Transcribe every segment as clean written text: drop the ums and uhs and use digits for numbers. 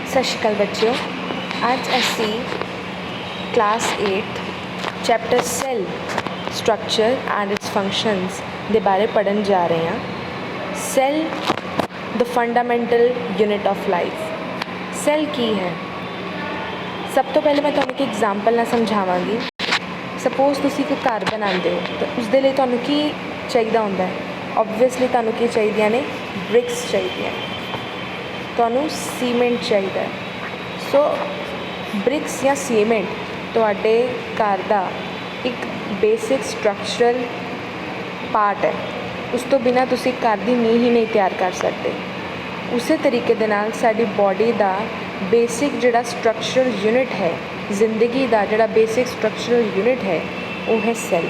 ਸਤਿ ਸ਼੍ਰੀ ਅਕਾਲ ਬੱਚਿਓ। ਅੱਜ ਅਸੀਂ class 8 chapter cell structure and its functions ਦੇ ਬਾਰੇ ਪੜ੍ਹਨ ਜਾ ਰਹੇ ਹਾਂ। Cell the fundamental unit of life. Cell ਕੀ ਹੈ? ਸਭ ਤੋਂ ਪਹਿਲੇ ਮੈਂ ਤੁਹਾਨੂੰ ਇੱਕ ਐਗਜ਼ਾਮਪਲ ਨਾਲ ਸਮਝਾਵਾਂਗੀ। ਸਪੋਜ਼ ਤੁਸੀਂ ਇੱਕ ਘਰ ਬਣਾਉਂਦੇ ਹੋ ਤਾਂ ਉਸਦੇ ਲਈ ਤੁਹਾਨੂੰ ਕੀ ਚਾਹੀਦਾ ਹੁੰਦਾ ਹੈ? ਓਬਵੀਅਸਲੀ ਤੁਹਾਨੂੰ ਕੀ ਚਾਹੀਦੀਆਂ ਨੇ? ਬ੍ਰਿਕਸ ਚਾਹੀਦੀਆਂ, ਤੁਹਾਨੂੰ ਸੀਮੈਂਟ ਚਾਹੀਦਾ ਹੈ। ਸੋ ਬ੍ਰਿਕਸ ਜਾਂ ਸੀਮੈਂਟ ਤੁਹਾਡੇ ਘਰ ਦਾ ਇੱਕ ਬੇਸਿਕ ਸਟਰਕਚਰਲ ਪਾਰਟ ਹੈ। ਉਸ ਤੋਂ ਬਿਨਾਂ ਤੁਸੀਂ ਘਰ ਦੀ ਨੀਂਹ ਹੀ ਨਹੀਂ ਤਿਆਰ ਕਰ ਸਕਦੇ। ਉਸੇ ਤਰੀਕੇ ਦੇ ਨਾਲ ਸਾਡੀ ਬਾਡੀ ਦਾ ਬੇਸਿਕ ਜਿਹੜਾ ਸਟਰਕਚਰਲ ਯੂਨਿਟ ਹੈ, ਜ਼ਿੰਦਗੀ ਦਾ ਜਿਹੜਾ ਬੇਸਿਕ ਸਟਰਕਚਰਲ ਯੂਨਿਟ ਹੈ, ਉਹ ਹੈ ਸੈੱਲ।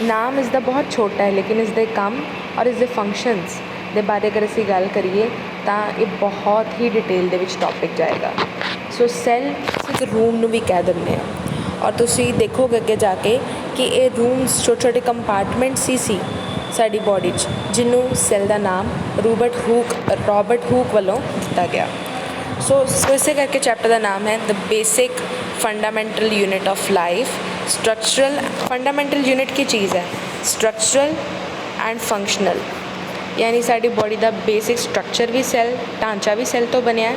ਨਾਮ ਇਸਦਾ ਬਹੁਤ ਛੋਟਾ ਹੈ, ਲੇਕਿਨ ਇਸਦੇ ਕੰਮ ਔਰ ਇਸਦੇ ਫੰਕਸ਼ਨਸ ਦੇ ਬਾਰੇ ਅਗਰ ਅਸੀਂ ਗੱਲ ਕਰੀਏ ਤਾਂ ਇਹ ਬਹੁਤ ਹੀ ਡਿਟੇਲ ਦੇ ਵਿੱਚ ਟੌਪਿਕ ਜਾਏਗਾ। ਸੋ ਸੈੱਲ ਇੱਕ ਰੂਮ ਨੂੰ ਵੀ ਕਹਿ ਦਿੰਦੇ ਹਾਂ, ਔਰ ਤੁਸੀਂ ਦੇਖੋਗੇ ਅੱਗੇ ਜਾ ਕੇ ਕਿ ਇਹ ਰੂਮਸ ਛੋਟੇ ਛੋਟੇ ਕੰਪਾਰਟਮੈਂਟਸ ਹੀ ਸੀ ਸਾਡੀ ਬਾਡੀ 'ਚ, ਜਿਹਨੂੰ ਸੈੱਲ ਦਾ ਨਾਮ ਰੋਬਰਟ ਹੂਕ ਵੱਲੋਂ ਦਿੱਤਾ ਗਿਆ। ਸੋ ਇਸੇ ਕਰਕੇ ਚੈਪਟਰ ਦਾ ਨਾਮ ਹੈ the basic fundamental unit of life. Structural fundamental unit ਕੀ ਚੀਜ਼ ਹੈ? ਸਟਰਕਚਰਲ ਐਂਡ ਫੰਕਸ਼ਨਲ, ਯਾਨੀ ਸਾਡੀ ਬਾਡੀ ਦਾ ਬੇਸਿਕ ਸਟਰਕਚਰ ਵੀ ਸੈੱਲ, ਢਾਂਚਾ ਵੀ ਸੈੱਲ ਤੋਂ ਬਣਿਆ।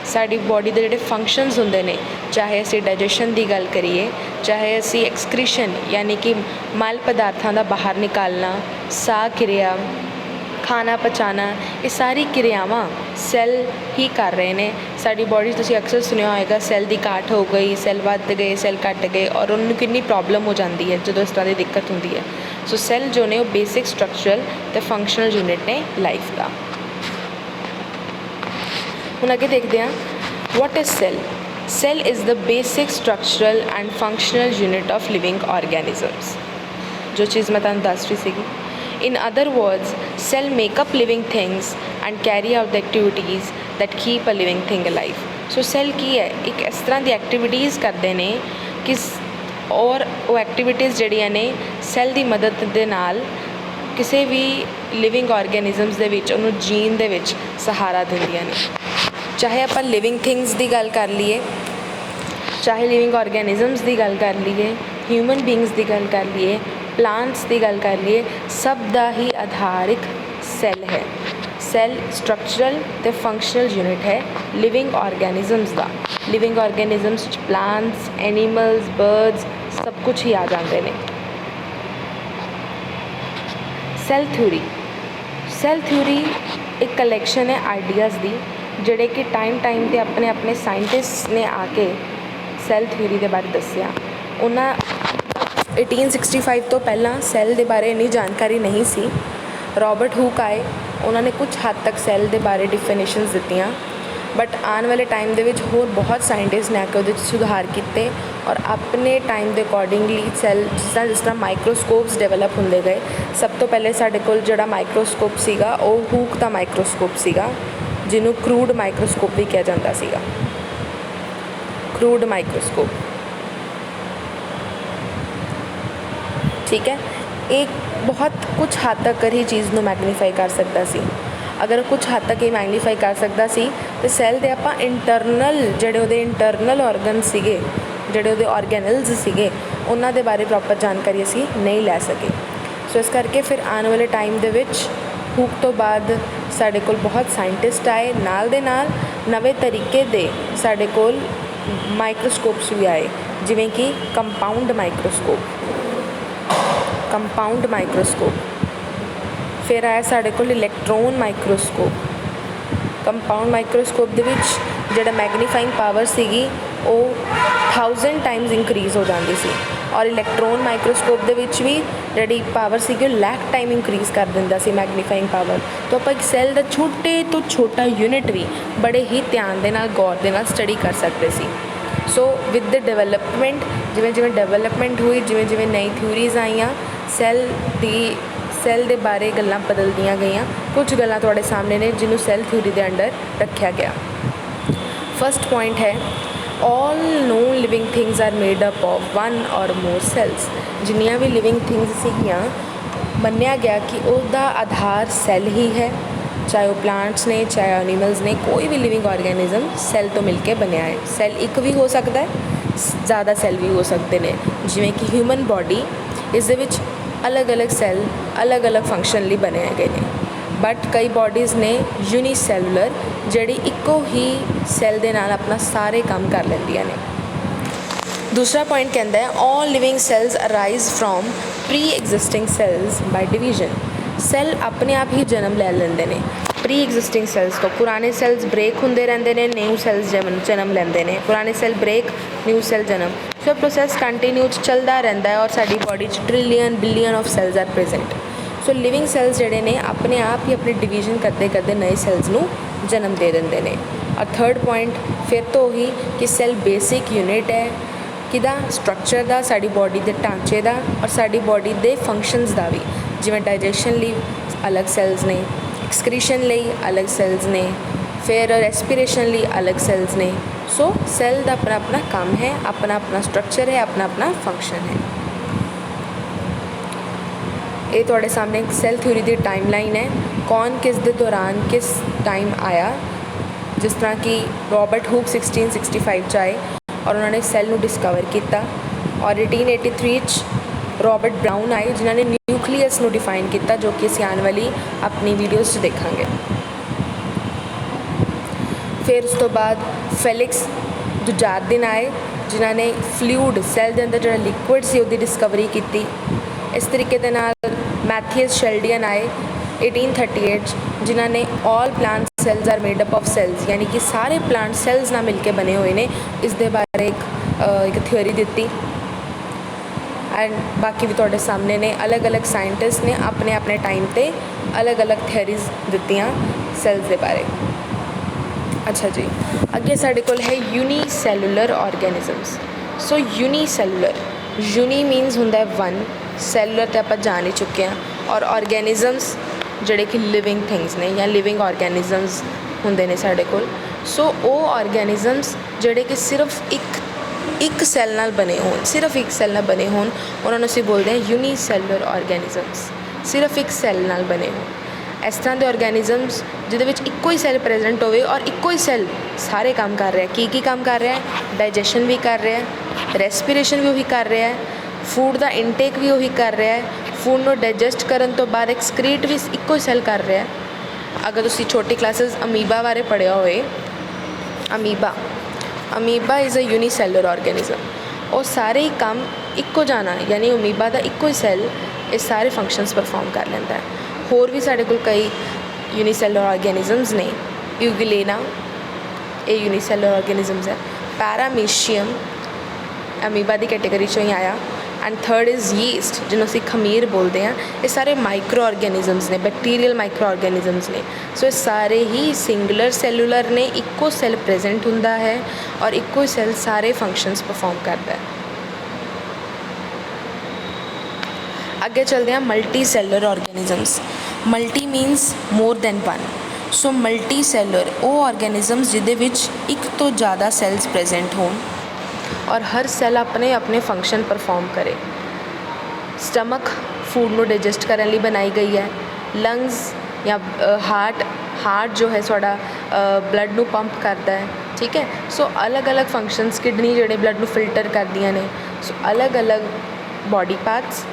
ਸਾਡੀ ਬਾਡੀ ਦੇ ਜਿਹੜੇ ਫੰਕਸ਼ਨਸ ਹੁੰਦੇ ਨੇ, ਚਾਹੇ ਅਸੀਂ ਡਾਈਜੈਸ਼ਨ ਦੀ ਗੱਲ ਕਰੀਏ, ਚਾਹੇ ਅਸੀਂ ਐਕਸਕ੍ਰੀਸ਼ਨ ਯਾਨੀ ਕਿ ਮਲ ਪਦਾਰਥਾਂ ਦਾ ਬਾਹਰ ਨਿਕਾਲਣਾ, ਸਾਹ ਕਿਰਿਆ, ਖਾਣਾ ਪਚਾਉਣਾ, ਇਹ ਸਾਰੀ ਕਿਰਿਆਵਾਂ ਸੈੱਲ ਹੀ ਕਰ ਰਹੇ ਨੇ। ਸਾਡੀ ਬਾਡੀ 'ਚ ਤੁਸੀਂ ਅਕਸਰ ਸੁਣਿਆ ਹੋਏਗਾ ਸੈੱਲ ਦੀ ਘਾਟ ਹੋ ਗਈ, ਸੈੱਲ ਵੱਧ ਗਏ, ਸੈੱਲ ਘੱਟ ਗਏ, ਔਰ ਉਹਨੂੰ ਕਿੰਨੀ ਪ੍ਰੋਬਲਮ ਹੋ ਜਾਂਦੀ ਹੈ ਜਦੋਂ ਇਸ ਤਰ੍ਹਾਂ ਦੀ ਦਿੱਕਤ ਹੁੰਦੀ ਹੈ। ਸੋ ਸੈੱਲ ਜੋ ਨੇ ਉਹ ਬੇਸਿਕ ਸਟਰਕਚਰਲ ਅਤੇ ਫੰਕਸ਼ਨਲ ਯੂਨਿਟ ਨੇ ਲਾਈਫ ਦਾ। ਹੁਣ ਅੱਗੇ ਦੇਖਦੇ ਹਾਂ, what is cell? Cell is the basic structural and functional unit of living organisms. ਜੋ ਚੀਜ਼ ਮੈਂ ਤੁਹਾਨੂੰ ਦੱਸ ਰਹੀ ਸੀਗੀ। In other words, cell make up living things and carry out the activities that keep a living thing alive. So cell ਕੀ ਹੈ? ਇੱਕ ਇਸ ਤਰ੍ਹਾਂ ਦੀ ਐਕਟੀਵਿਟੀਜ਼ ਕਰਦੇ ਨੇ ਕਿ ਔਰ ਉਹ ਐਕਟੀਵਿਟੀਜ਼ ਜਿਹੜੀਆਂ ਨੇ ਸੈੱਲ ਦੀ ਮਦਦ ਦੇ ਨਾਲ ਕਿਸੇ ਵੀ ਲਿਵਿੰਗ ਆਰਗੈਨਿਜ਼ਮਸ ਦੇ ਵਿੱਚ ਉਹਨੂੰ ਜੀਣ ਦੇ ਵਿੱਚ ਸਹਾਰਾ ਦਿੰਦੀਆਂ ਨੇ। ਚਾਹੇ ਆਪਾਂ ਲਿਵਿੰਗ ਥਿੰਗਸ ਦੀ ਗੱਲ ਕਰ ਲਈਏ, ਚਾਹੇ ਲਿਵਿੰਗ ਆਰਗੈਨਿਜ਼ਮਸ ਦੀ ਗੱਲ ਕਰ ਲਈਏ, ਹਿਊਮਨ ਬੀਇੰਗਸ ਦੀ ਗੱਲ ਕਰ ਲਈਏ, ਪਲਾਂਟਸ ਦੀ ਗੱਲ ਕਰ ਲਈਏ, ਸਭ ਦਾ ਹੀ ਆਧਾਰ ਇੱਕ ਸੈੱਲ ਹੈ। ਸੈੱਲ ਸਟਰਕਚਰਲ ਅਤੇ ਫੰਕਸ਼ਨਲ ਯੂਨਿਟ ਹੈ ਲਿਵਿੰਗ ਆਰਗੈਨਿਜ਼ਮਸ ਦਾ। ਲਿਵਿੰਗ ਆਰਗੈਨਿਜ਼ਮਸ 'ਚ ਪਲਾਂਟਸ, ਐਨੀਮਲਸ, ਬਰਡਸ ਸਭ ਕੁਛ ਹੀ ਆ ਜਾਂਦੇ ਨੇ। Cell theory. ਸੈੱਲ ਥਿਊਰੀ ਇੱਕ ਕਲੈਕਸ਼ਨ ਹੈ ਆਈਡੀਆਜ਼ ਦੀ, ਜਿਹੜੇ ਕਿ ਟਾਈਮ 'ਤੇ ਆਪਣੇ ਸਾਇੰਟਿਸਟ ਨੇ ਆ ਕੇ ਸੈੱਲ ਥਿਊਰੀ ਦੇ ਬਾਰੇ ਦੱਸਿਆ। ਉਹਨਾਂ 1865 ਤੋਂ ਪਹਿਲਾਂ ਸੈੱਲ ਦੇ ਬਾਰੇ ਇੰਨੀ ਜਾਣਕਾਰੀ ਨਹੀਂ ਸੀ। ਰੋਬਰਟ ਹੂਕ ਆਏ, ਉਹਨਾਂ ਨੇ ਕੁਝ ਹੱਦ ਤੱਕ ਸੈੱਲ ਦੇ ਬਾਰੇ ਡਿਫੀਨੇਸ਼ਨਸ ਦਿੱਤੀਆਂ, ਬਟ ਆਉਣ ਵਾਲੇ ਟਾਈਮ ਦੇ ਵਿੱਚ ਹੋਰ ਬਹੁਤ ਸਾਇੰਟਿਸਟ ਨੇ ਆ ਕੇ ਉਹਦੇ 'ਚ ਸੁਧਾਰ ਕੀਤੇ ਔਰ ਆਪਣੇ ਟਾਈਮ ਦੇ ਅਕੋਰਡਿੰਗਲੀ ਸੈੱਲ ਜਿਸ ਤਰ੍ਹਾਂ ਮਾਈਕਰੋਸਕੋਪਸ ਡਿਵੈਲਪ ਹੁੰਦੇ ਗਏ। ਸਭ ਤੋਂ ਪਹਿਲੇ ਸਾਡੇ ਕੋਲ ਜਿਹੜਾ ਮਾਈਕਰੋਸਕੋਪ ਸੀਗਾ ਉਹ ਹੂਕ ਦਾ ਮਾਈਕਰੋਸਕੋਪ ਸੀਗਾ, ਜਿਹਨੂੰ ਕਰੂਡ ਮਾਈਕਰੋਸਕੋਪ ਵੀ ਕਿਹਾ ਜਾਂਦਾ ਸੀਗਾ। ਕਰੂਡ ਮਾਈਕਰੋਸਕੋਪ, ਠੀਕ ਹੈ। ਇਹ ਬਹੁਤ ਕੁਝ ਹੱਦ ਤੱਕ ਹੀ ਚੀਜ਼ ਨੂੰ ਮੈਗਨੀਫਾਈ ਕਰ ਸਕਦਾ ਸੀ। ਅਗਰ ਕੁਝ ਹੱਦ ਤੱਕ ਇਹ ਮੈਗਨੀਫਾਈ ਕਰ ਸਕਦਾ ਸੀ ਤਾਂ ਸੈੱਲ ਦੇ ਆਪਾਂ ਇੰਟਰਨਲ ਜਿਹੜੇ ਉਹਦੇ ਇੰਟਰਨਲ ਔਰਗਨ ਸੀਗੇ, ਜਿਹੜੇ ਉਹਦੇ ਔਰਗੈਨਲਸ ਸੀਗੇ, ਉਹਨਾਂ ਦੇ ਬਾਰੇ ਪ੍ਰੋਪਰ ਜਾਣਕਾਰੀ ਅਸੀਂ ਨਹੀਂ ਲੈ ਸਕੇ। ਸੋ ਇਸ ਕਰਕੇ ਫਿਰ ਆਉਣ ਵਾਲੇ ਟਾਈਮ ਦੇ ਵਿੱਚ ਹੂਕ ਤੋਂ ਬਾਅਦ ਸਾਡੇ ਕੋਲ ਬਹੁਤ ਸਾਇੰਟਿਸਟ ਆਏ, ਨਾਲ ਦੇ ਨਾਲ ਨਵੇਂ ਤਰੀਕੇ ਦੇ ਸਾਡੇ ਕੋਲ ਮਾਈਕਰੋਸਕੋਪਸ ਵੀ ਆਏ, ਜਿਵੇਂ ਕਿ ਕੰਪਾਊਂਡ ਮਾਈਕਰੋਸਕੋਪ। ਫਿਰ ਆਇਆ ਸਾਡੇ ਕੋਲ ਇਲੈਕਟ੍ਰੋਨ ਮਾਈਕਰੋਸਕੋਪ। ਕੰਪਾਊਂਡ ਮਾਈਕਰੋਸਕੋਪ ਦੇ ਵਿੱਚ ਜਿਹੜਾ ਮੈਗਨੀਫਾਈਂਗ ਪਾਵਰ ਸੀਗੀ ਉਹ 1000 ਟਾਈਮਸ ਇੰਕਰੀਜ਼ ਹੋ ਜਾਂਦੀ ਸੀ, ਔਰ ਇਲੈਕਟ੍ਰੋਨ ਮਾਈਕਰੋਸਕੋਪ ਦੇ ਵਿੱਚ ਵੀ ਜਿਹੜੀ ਪਾਵਰ ਸੀਗੀ ਉਹ ਲੱਖ ਟਾਈਮ ਇੰਕਰੀਜ਼ ਕਰ ਦਿੰਦਾ ਸੀ ਮੈਗਨੀਫਾਈਂਗ ਪਾਵਰ। ਤਾਂ ਆਪਾਂ ਇੱਕ ਸੈੱਲ ਦਾ ਛੋਟੇ ਤੋਂ ਛੋਟਾ ਯੂਨਿਟ ਵੀ ਬੜੇ ਹੀ ਧਿਆਨ ਦੇ ਨਾਲ, ਗੌਰ ਦੇ ਨਾਲ ਸਟੱਡੀ ਕਰ ਸਕਦੇ ਸੀ। ਸੋ ਵਿਦ ਦ ਡਿਵੈਲਪਮੈਂਟ, ਜਿਵੇਂ ਡਿਵੈਲਪਮੈਂਟ ਹੋਈ, ਜਿਵੇਂ ਨਈ ਥਿਊਰੀਜ਼ ਆਈਆਂ, ਸੈੱਲ ਦੇ ਬਾਰੇ ਗੱਲਾਂ ਬਦਲਦੀਆਂ ਗਈਆਂ। ਕੁਝ ਗੱਲਾਂ ਤੁਹਾਡੇ ਸਾਹਮਣੇ ਨੇ ਜਿਹਨੂੰ ਸੈੱਲ ਥਿਊਰੀ ਦੇ ਅੰਡਰ ਰੱਖਿਆ ਗਿਆ। ਫਸਟ ਪੁਆਇੰਟ ਹੈ, all known living things are made up of one or more cells। ਜਿੰਨੀਆਂ ਵੀ ਲਿਵਿੰਗ ਥਿੰਗਸ ਸੀਗੀਆਂ, ਮੰਨਿਆ ਗਿਆ ਕਿ ਉਹਦਾ ਆਧਾਰ ਸੈੱਲ ਹੀ ਹੈ चाहे वो प्लांट्स ने चाहे एनिमल्स ने, कोई भी लिविंग ऑर्गेनिज्म सैल तो मिल के बनया है। सैल एक भी हो सकता है, ज़्यादा सैल भी हो सकते हैं। जिमें कि ह्यूमन बॉडी इस दे विच अलग अलग सैल अलग अलग फंक्शन लिए बनाए गए हैं। बट कई बॉडीज़ ने यूनीसैलुलर जिहड़ी इक्को ही सैल दे नाल अपना सारे काम कर लैंदियां ने। दूसरा पॉइंट कहता है all living cells arise from pre existing cells by division. Cell अपने आप ही जन्म लै लेंदे ने प्री एग्जिस्टिंग सैल्स तो। पुराने सैल्स ब्रेक होंदे रहंदे ने, न्यू सैल्स जन्म लैंदे ने। पुराने सैल ब्रेक, न्यू सैल जन्म, सो प्रोसैस कंटिन्यू चलता रहता है। और साडी body trillion billion of cells are present. So living cells जिहड़े ने अपने आप ही अपने डिवीजन करते करते नए सैल्स नू जन्म दे देंदे ने। और थर्ड पॉइंट फिर तो ही कि सैल बेसिक यूनिट है किदा स्ट्रक्चर का, साड़ी बॉडी के ढांचे का और साड़ी बॉडी के फंक्शनस का भी। जिवें डाइजेशन लिए अलग सैल्स ने, एक्सक्रीशन लिए अलग सैल्स ने, फिर रेस्पिरेशन लिए अलग सैल्स ने। सो सैल का अपना अपना काम है, अपना अपना स्ट्रक्चर है, अपना अपना फंक्शन है। ये तुहाडे सामने एक सैल थ्योरी की टाइमलाइन है, कौन किस दे दौरान किस टाइम आया। जिस तरह कि रॉबर्ट हुक 1665 आए और उन्होंने सैल नू डिस्कवर किया। और 1883 रॉबर्ट ब्राउन आए जिन्होंने न्यूक्लीयस नू डिफाइन किया, जो कि असीं आने वाली अपनी वीडियोज़ च देखांगे। फिर उस तो बाद फेलिक्स दुजार्दिन आए जिन्होंने फ्लूइड सैल के अंदर जो लिक्विड से उसकी डिस्कवरी की। इस तरीके दे नाल मैथियस शेल्डियन आए 1838 जिन्होंने all plant cells are made up of cells, यानी कि सारे प्लांट सैल्स ना मिलके बने हुए ने। इस दे बारे एक थ्योरी दी। एंड बाकी भी तुहाडे सामने ने अलग अलग साइंटिस्ट ने अपने अपने टाइम पे अलग अलग थ्योरीज दित्तियां सैल्स के बारे। अच्छा जी, अगे साडे कोल है यूनीसैलुलर ऑर्गेनिजम्स। सो यूनीसैलुलर, यूनी मीनस हुंदा है वन, सैलुलर तो आप जान ही चुके हैं। और ऑर्गेनिजम्स जिहड़े कि लिविंग थिंग्स ने या लिविंग ऑर्गेनिजम्स हुंदे ने साडे कोल। सो वो ऑर्गेनिजम्स जिहड़े कि सिर्फ एक सैल नाल बने होण, सिर्फ एक सैल नाल बने होण, उन्होंने असीं बोलते हैं यूनीसैलुलर ऑर्गेनिजम्स। सिर्फ एक सैल नाल बने होण। इस तरह के ऑर्गेनिजम्स जिहदे विच इक्को ही सैल प्रेजेंट होवे और इक्को ही सैल सारे काम कर रहा है। की काम कर रहा है? डाइजेशन भी कर रहा है, रेस्पिरेशन भी वही कर रहा है, फूड का इनटेक भी वही कर रहा है, फूड को डाइजेस्ट करन तो बाद एक्सक्रीट भी इक्को ही सैल कर रहा है। अगर तुसीं छोटी क्लासेस अमीबा बारे पढ़िया होए, अमीबा इज़ अ यूनीसैलुलर ऑर्गेनिज्म। और सारे ही काम इक्को जाना, यानी अमीबा का इक्को ही सैल ये सारे फंक्शनस परफॉर्म कर लेंदा है। होर भी साडे कोल कई यूनीसैलुलर ऑर्गेनिजम्स ने। यूगिलेना ये यूनीसैलुलर ऑर्गेनिजम्स है। पैरामीशियम अमीबा की कैटेगरी चो ही आया। एंड थर्ड इज़ यीस्ट जिन्होंने असीं खमीर बोलते हैं। ये सारे माइक्रो ऑर्गेनिजम्स ने, बैक्टीरियल माइक्रो ऑर्गेनिजम्स ने। सो ये सारे ही सिंगुलर सैलुलर ने, इक्को सैल प्रेजेंट हुंदा है और इक्को सैल सारे फंक्शनस परफॉर्म करता है। अगे चलते हैं multi cellular organisms. Multi means more than one. So multi cellular वो ऑर्गेनिजम्स जिहदे विच एक तो ज़्यादा सैल्स प्रेजेंट होण और हर सैल अपने अपने फंक्शन परफॉर्म करे। स्टमक फूड को डाइजेस्ट करने लिए बनाई गई है। लंग्स या हार्ट जो है थोड़ा ब्लड को पंप करता है, ठीक है। सो अलग अलग फंक्शनस, किडनी जोड़े ब्लड को फिल्टर कर दियाँ ने। सो अलग अलग बॉडी पार्ट्स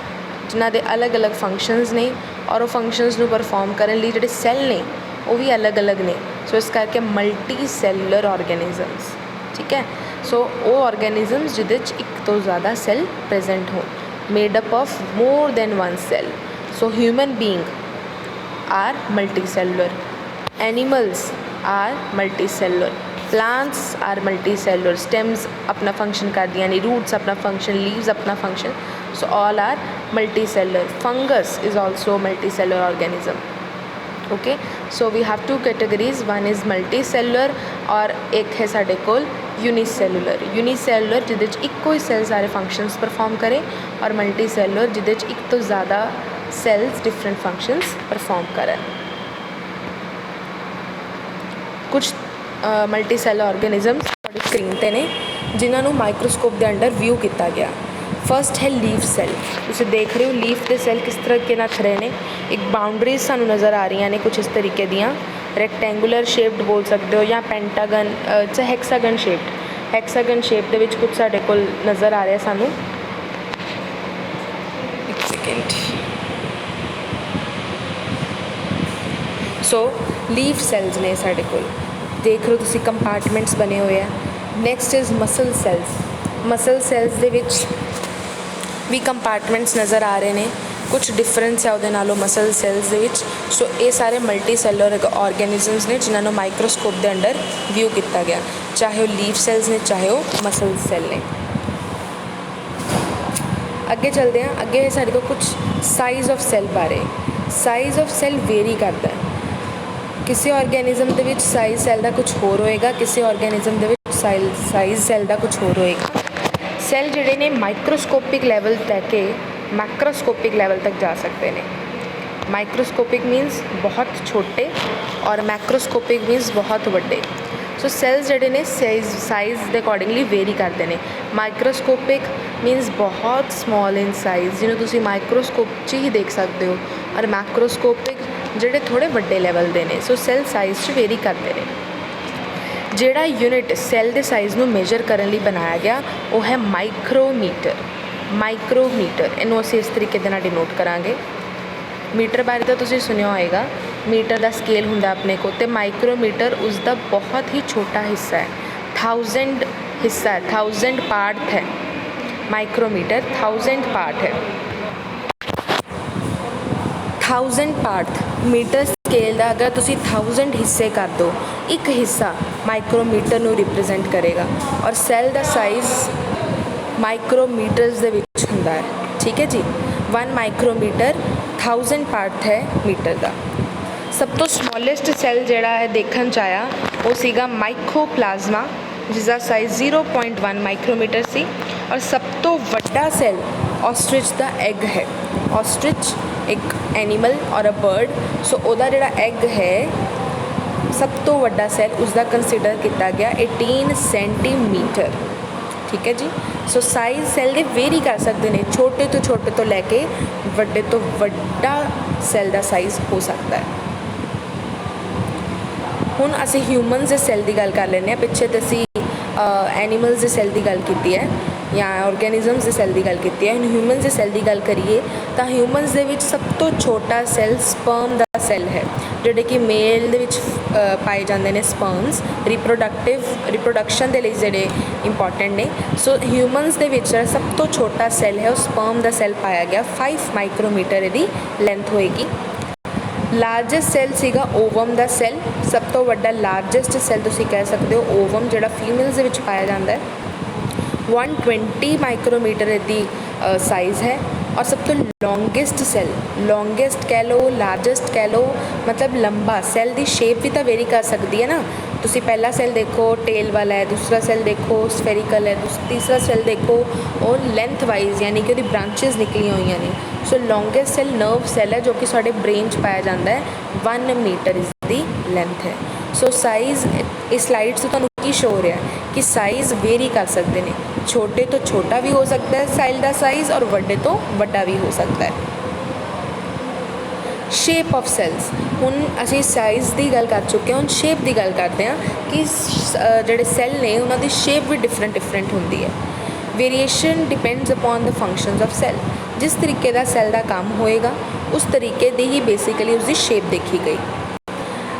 जिन्हों के अलग अलग फंक्शनस ने और वो फंक्शनस को परफॉर्म करने लिए जोड़े सैल ने वो भी अलग अलग ने। सो इस करके मल्टी सैलुलर ऑर्गेनिजम्स, ठीक है। सो वो ऑर्गेनिजम्स जिहदे एक तो ज़्यादा सैल प्रेजेंट हो, made up of more than one cell. So human being are multi cellular, animals are multi cellular, plants are multi cellular. Stems अपना फंक्शन कर दिया, यानी रूट्स अपना फंक्शन, लीव्स अपना function. So all are multi cellular. Fungus is also multi cellular organism. Okay, so we have two categories, one is multi cellular और एक है साडे कोल यूनीसैलुलर। यूनीसैलुलर जिहदे च इक्को ही सैल सारे फंक्शनस परफॉर्म करे और मल्टी सैलुलर जिहदे च एक तो ज़्यादा सैल्स डिफरेंट फंक्शनस परफॉर्म करन। कुछ मल्टी सैल ऑर्गेनिजम्स स्क्रीन ते ने जिन्होंने माइक्रोस्कोप के अंडर व्यू किया गया। फस्ट है लीफ सैल। तुसीं देख रहे हो लीफ के सैल किस तरीके नाल खड़े ने। एक बाउंड्रीज सानू नज़र आ रही ने कुछ इस तरीके दियाँ, रैक्टेंगुलर शेप्ड बोल सकते हो या पेंटागन हैक्सागन शेप्ड। हैक्सागन शेप दे विच कुछ साडे कोल नज़र आ रहा सानू। एक सेकेंड। सो लीफ सैल्स ने साडे कोल, देख रहे हो तुसीं कंपार्टमेंट्स बने हुए हैं। Next is muscle cells. Muscle cells दे विच भी कंपार्टमेंट्स नज़र आ रहे हैं। कुछ डिफरेंस है उहदे नालों मसल सैल्स दे विच। सो ये सारे मल्टी सैलर ऑर्गेनिजम्स ने जिन्होंने माइक्रोस्कोप के अंडर व्यू किया गया, चाहे वो लीफ सैल्स ने चाहे वो मसल सैल ने। अगे चलते हैं। अगे साढ़े को कुछ साइज़ ऑफ सैल बारे। साइज़ ऑफ सैल वेरी करता है। किसी ऑर्गेनिज्म के साइज़ सैल का कुछ होर होएगा, किसी ऑर्गेनिज्म के साइज़ सैल का कुछ होर होएगा। सैल जिहड़े ने माइक्रोस्कोपिक लैवल लैके मैक्रोस्कोपिक लैवल तक जा सकते हैं। माइक्रोस्कोपिक मीनस बहुत छोटे और मैक्रोस्कोपिक मीनस बहुत बड़े। सो सैल्स जिहड़े ने साइज़ के अकॉर्डिंगली वेरी करते हैं। माइक्रोस्कोपिक मीनस बहुत स्मॉल इन साइज़, जिन्होंने तुसीं माइक्रोस्कोप च ही देख सकते हो, और मैक्रोस्कोपिक जिहड़े थोड़े बड़े लैवल के ने। सो सैल साइज़ च वेरी करते हैं। जिहड़ा यूनिट सैल के साइज़ नूं मेजर करने लई बनाया गया वो है माइक्रोमीटर। माइक्रोमीटर इनू असीं इस तरीके दे नाल डिनोट करांगे। मीटर बारे तो तुसीं सुनिया होएगा, मीटर का स्केल हुंदा अपने को, ते माइक्रोमीटर उसका बहुत ही छोटा हिस्सा है। 1000 हिस्सा है, 1000 पार्ट है। माइक्रोमीटर 1000 पार्ट है। 1000 पार्ट मीटर स्केल का अगर तुसी 1000 हिस्से कर दो, एक हिस्सा माइक्रोमीटर नू रिप्रजेंट करेगा। और सैल का साइज़ माइक्रोमीटर्स दे विच हुंदा है। ठीक है जी। 1 माइक्रोमीटर 1000 पार्ट है मीटर का। सब तो स्मॉलेस्ट सैल जिहड़ा है देखण च आया वो सीगा माइकोप्लाज्मा, जिसका साइज़ 0.1 माइक्रोमीटर सी। और सब तो वड्डा सैल ऑस्ट्रिच का एग है। ऑस्ट्रिच एक एनीमल और अ बर्ड। सो उहदा जिहड़ा एग है सब तो वड्डा सैल उसका कंसीडर किया गया 18 सेंटीमीटर। ठीक है जी। सो साइज़ सैल के वेरी कर सकते हैं, छोटे तो लैके वड्डे तो वड्डा सैल का साइज़ हो सकता है। हुण असीं ह्यूमनस के सैल की गल कर लैंदे। पिछे तो असीं एनीमल्स के सैल की गल की है या ऑर्गेनिजम्स के सैल की गल की है। हुण ह्यूमनस के सैल की गल करिए तो ह्यूमनस दे विच सब तो छोटा सैल स्पर्म का सैल है, जोड़े कि मेल दे विच पाए जाते हैं। स्पर्म्स रिप्रोडक्शन के लिए जोड़े इंपॉर्टेंट ने। सो ह्यूमनस दे विच सब तो छोटा सैल है वो स्पर्म का सैल पाया गया। 5 माइक्रोमीटर इसकी लेंथ होएगी। लार्जेस्ट सैल सीगा ओवम का सैल। सब तो वड्डा लार्जेस्ट सैल तुसीं कह सकते हो ओवम, जिहड़ा फीमेल्स दे विच पाया जाता है। 120 माइक्रोमीटर इसकी साइज़ है। और सब तो लॉन्गेस्ट सैल, लॉन्गेस्ट कह लो लार्जेस्ट कह लो, मतलब लंबा सैल की शेप भी तो वेरी कर सकती है ना। तुसी पहला सैल देखो टेल वाला है, दूसरा सैल देखो स्फेरिकल है, तीसरा सैल देखो और लेंथ वाइज यानी कि वो ब्रांचेस निकली हुई ने। सो लॉन्गेस्ट सैल नर्व सैल है जो कि साढ़े ब्रेन च पाया जाता है। 1 मीटर इसकी लेंथ है। सो साइज़ इस स्लाइड से तुहानूं की शो हो रहा है कि साइज़ वेरी कर सकते हैं। छोटे तो छोटा भी हो सकता है सैल का साइज़ और बड़े तो बड़ा भी हो सकता है। Shape of cells. हुण असीं साइज़ की गल कर चुके हैं, हुण शेप की गल करते हैं कि जिहड़े सैल ने उन्हां दी शेप भी डिफरेंट होंदी है। Variation depends upon the functions of cell. जिस तरीके का सैल का काम होएगा उस तरीके की ही बेसिकली उसकी शेप देखी गई।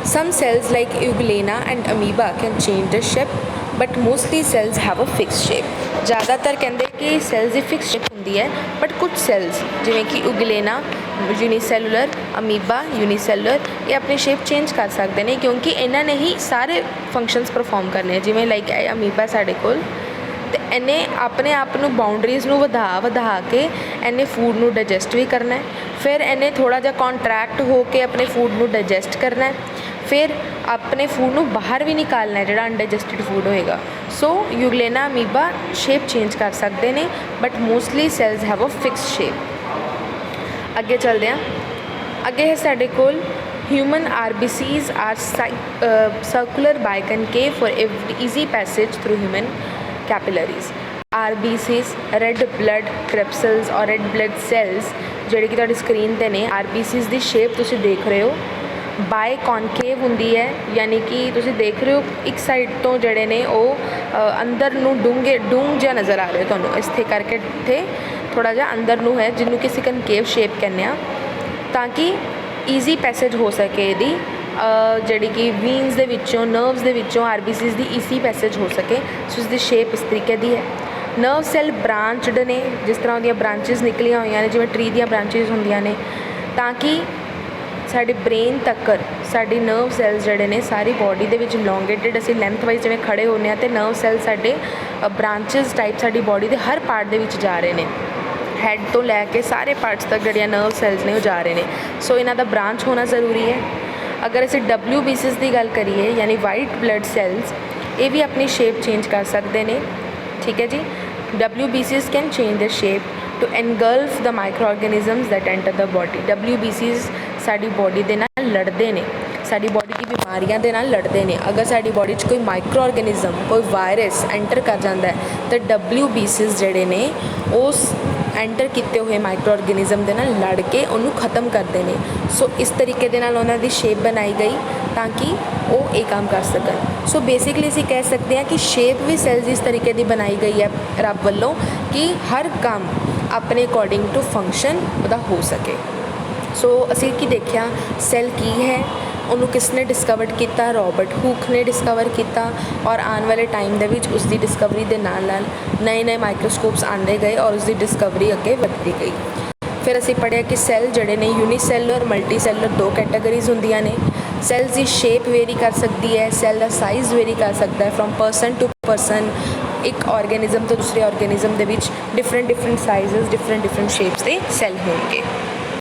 Some cells like Euglena and Amoeba can change the shape, but mostly cells have a fixed shape. ज़्यादातर कहते कि सैल्स की फिक्स शेप होंदी है, बट कुछ सैल्स जिवें कि यूग्लेना यूनिसैलुलर, अमीबा यूनिसैलुलर ये अपनी शेप चेंज कर सकते हैं क्योंकि इन्होंने ही सारे फंक्शनस परफॉर्म करने हैं। जिवें लाइक अमीबा साढ़े कोल ते इन्हें अपने आप नू बाउंड्रीज़ नू वधा के इन्हें फूड नू डाइजैसट भी करना है। फिर इन्हें थोड़ा जा कॉन्ट्रैक्ट होकर अपने फूड नू डाइजैसट करना है। फिर अपने फूड नू बाहर भी निकालना है, जिहड़ा अनडाइजैस्टेड फूड होएगा। So Euglena amoeba shape change कर सकते हैं, but mostly cells have a fix shape. अगे चलते हैं। अगे है साढ़े कोल human RBCs are circular biconcave for easy passage through human capillaries. RBCs red blood corpuscles ਔਰ ਰੈੱਡ ਬਲੱਡ ਸੈਲਸ ਜਿਹੜੇ ਕਿ ਤੁਹਾਡੀ ਸਕਰੀਨ 'ਤੇ ਨੇ। RBCs ਦੀ ਸ਼ੇਪ ਤੁਸੀਂ ਦੇਖ ਰਹੇ ਹੋ ਬਾਏ ਕੌਨਕੇਵ ਹੁੰਦੀ ਹੈ, ਯਾਨੀ ਕਿ ਤੁਸੀਂ ਦੇਖ ਰਹੇ ਹੋ ਇੱਕ ਸਾਈਡ ਤੋਂ ਜਿਹੜੇ ਨੇ ਉਹ ਅੰਦਰ ਨੂੰ ਡੂੰਘ ਜਿਹਾ ਨਜ਼ਰ ਆ ਰਿਹਾ ਤੁਹਾਨੂੰ, ਇੱਥੇ ਕਰਕੇ ਇੱਥੇ ਥੋੜ੍ਹਾ ਜਿਹਾ ਅੰਦਰ ਨੂੰ ਹੈ, ਜਿਹਨੂੰ ਕਿ ਅਸੀਂ ਕਨਕੇਵ ਸ਼ੇਪ ਕਹਿੰਦੇ ਹਾਂ, ਤਾਂ ਕਿ ਈਜ਼ੀ ਪੈਸੇਜ ਹੋ ਸਕੇ ਇਹਦੀ ਜਿਹੜੀ ਕਿ ਵੀਨਸ ਦੇ ਵਿੱਚੋਂ ਨਰਵਸ ਦੇ ਵਿੱਚੋਂ RBCs ਦੀ ਈਜ਼ੀ ਪੈਸੇਜ ਹੋ ਸਕੇ। ਸੋ ਇਸ ਦੀ ਸ਼ੇਪ ਇਸ ਤਰੀਕੇ ਦੀ ਹੈ। ਨਰਵ ਸੈੱਲ ਬ੍ਰਾਂਚਡ ਨੇ, ਜਿਸ ਤਰ੍ਹਾਂ ਉਹਦੀਆਂ ਬ੍ਰਾਂਚਿਸ ਨਿਕਲੀਆਂ ਹੋਈਆਂ ਨੇ ਜਿਵੇਂ ਟਰੀ ਦੀਆਂ ਬ੍ਰਾਂਚਿਸ ਹੁੰਦੀਆਂ ਨੇ, ਤਾਂ ਕਿ ਸਾਡੇ ਬ੍ਰੇਨ ਤੱਕ ਸਾਡੀ ਨਰਵ ਸੈੱਲਸ ਜਿਹੜੇ ਨੇ ਸਾਰੀ ਬੋਡੀ ਦੇ ਵਿੱਚ ਇਲੋਂਗੇਟਿਡ, ਅਸੀਂ ਲੈਂਥ ਵਾਈਜ਼ ਜਿਵੇਂ ਖੜੇ ਹੁੰਦੇ ਹਾਂ, ਅਤੇ ਨਰਵ ਸੈੱਲ ਸਾਡੇ ਬ੍ਰਾਂਚਿਸ ਟਾਈਪ ਸਾਡੀ ਬੋਡੀ ਦੇ ਹਰ ਪਾਰਟ ਦੇ ਵਿੱਚ ਜਾ ਰਹੇ ਨੇ, ਹੈਡ ਤੋਂ ਲੈ ਕੇ ਸਾਰੇ ਪਾਰਟਸ ਤੱਕ ਜਿਹੜੀਆਂ ਨਰਵ ਸੈੱਲਸ ਨੇ ਉਹ ਜਾ ਰਹੇ ਨੇ। ਸੋ ਇਹਨਾਂ ਦਾ ਬ੍ਰਾਂਚ ਹੋਣਾ ਜ਼ਰੂਰੀ ਹੈ। ਅਗਰ ਅਸੀਂ WBCs ਦੀ ਗੱਲ ਕਰੀਏ ਯਾਨੀ ਵਾਈਟ ਬਲੱਡ ਸੈੱਲਸ, ਇਹ ਵੀ ਆਪਣੀ ਸ਼ੇਪ ਚੇਂਜ ਕਰ ਸਕਦੇ ਨੇ, ਠੀਕ ਹੈ ਜੀ। WBCs can change the shape to engulf the micro organisms that enter the body. WBCs ਸਾਡੀ ਬੋਡੀ ਦੇ ਨਾਲ ਲੜਦੇ ਨੇ, ਸਾਡੀ ਬੋਡੀ ਦੀ ਬਿਮਾਰੀਆਂ ਦੇ ਨਾਲ ਲੜਦੇ ਨੇ। ਅਗਰ ਸਾਡੀ ਬੋਡੀ 'ਚ ਕੋਈ ਮਾਈਕਰੋ ਆਰਗੈਨਿਜ਼ਮ, ਕੋਈ ਵਾਇਰਸ ਐਂਟਰ ਕਰ ਜਾਂਦਾ ਹੈ ਤਾਂ WBCs ਜਿਹੜੇ ਨੇ ਉਸ ਐਂਟਰ ਕੀਤੇ ਹੋਏ ਮਾਈਕਰੋ ਆਰਗੈਨਿਜ਼ਮ ਦੇ ਨਾਲ ਲੜ ਕੇ ਉਹਨੂੰ ਖ਼ਤਮ ਕਰਦੇ ਨੇ। ਸੋ ਇਸ ਤਰੀਕੇ ਦੇ ਨਾਲ ਉਹਨਾਂ ਦੀ ਸ਼ੇਪ ਬਣਾਈ ਗਈ ਤਾਂ ਕਿ ਉਹ ਇਹ ਕੰਮ ਕਰ ਸਕਣ। ਸੋ ਬੇਸਿਕਲੀ ਅਸੀਂ ਕਹਿ ਸਕਦੇ ਹਾਂ ਕਿ ਸ਼ੇਪ ਵੀ ਸੈਲਸ ਇਸ ਤਰੀਕੇ ਦੀ ਬਣਾਈ ਗਈ ਹੈ ਰੱਬ ਵੱਲੋਂ ਕਿ ਹਰ ਕੰਮ ਆਪਣੇ ਅਕੋਰਡਿੰਗ ਟੂ ਫੰਕਸ਼ਨ ਉਹਦਾ ਹੋ ਸਕੇ। ਸੋ ਅਸੀਂ ਕੀ ਦੇਖਿਆ, ਸੈੱਲ ਕੀ ਹੈ, ਉਹਨੂੰ ਕਿਸ ਨੇ ਡਿਸਕਵਰਡ ਕੀਤਾ, ਰੋਬਰਟ ਹੁਕ ਨੇ ਡਿਸਕਵਰ ਕੀਤਾ, ਔਰ ਆਉਣ ਵਾਲੇ ਟਾਈਮ ਦੇ ਵਿੱਚ ਉਸ ਦੀ ਡਿਸਕਵਰੀ ਦੇ ਨਾਲ ਨਾਲ ਨਏ ਮਾਈਕਰੋਸਕੋਪਸ ਆਉਂਦੇ ਗਏ ਔਰ ਉਸ ਦੀ ਡਿਸਕਵਰੀ ਅੱਗੇ ਵੱਧਦੀ ਗਈ। ਫਿਰ ਅਸੀਂ ਪੜ੍ਹਿਆ ਕਿ ਸੈੱਲ ਜਿਹੜੇ ਨੇ ਯੂਨੀਸੈਲਰ, ਮਲਟੀ ਸੈਲਰ ਦੋ ਕੈਟਾਗਰੀਜ਼ ਹੁੰਦੀਆਂ ਨੇ। ਸੈੱਲਸ ਦੀ ਸ਼ੇਪ ਵੇਰੀ ਕਰ ਸਕਦੀ ਹੈ, ਸੈੱਲ ਦਾ ਸਾਈਜ਼ ਵੇਰੀ ਕਰ ਸਕਦਾ ਹੈ ਫਰੋਮ ਪਰਸਨ ਟੂ ਪਰਸਨ। ਇੱਕ ਆਰਗੈਨਿਜ਼ਮ ਤੋਂ ਦੂਸਰੇ ਆਰਗੈਨਿਜ਼ਮ ਦੇ ਵਿੱਚ ਡਿਫਰੈਂਟ ਸਾਈਜ਼ਸ, ਡਿਫਰੈਂਟ ਸ਼ੇਪਸ ਦੇ ਸੈੱਲ ਹੋਣਗੇ।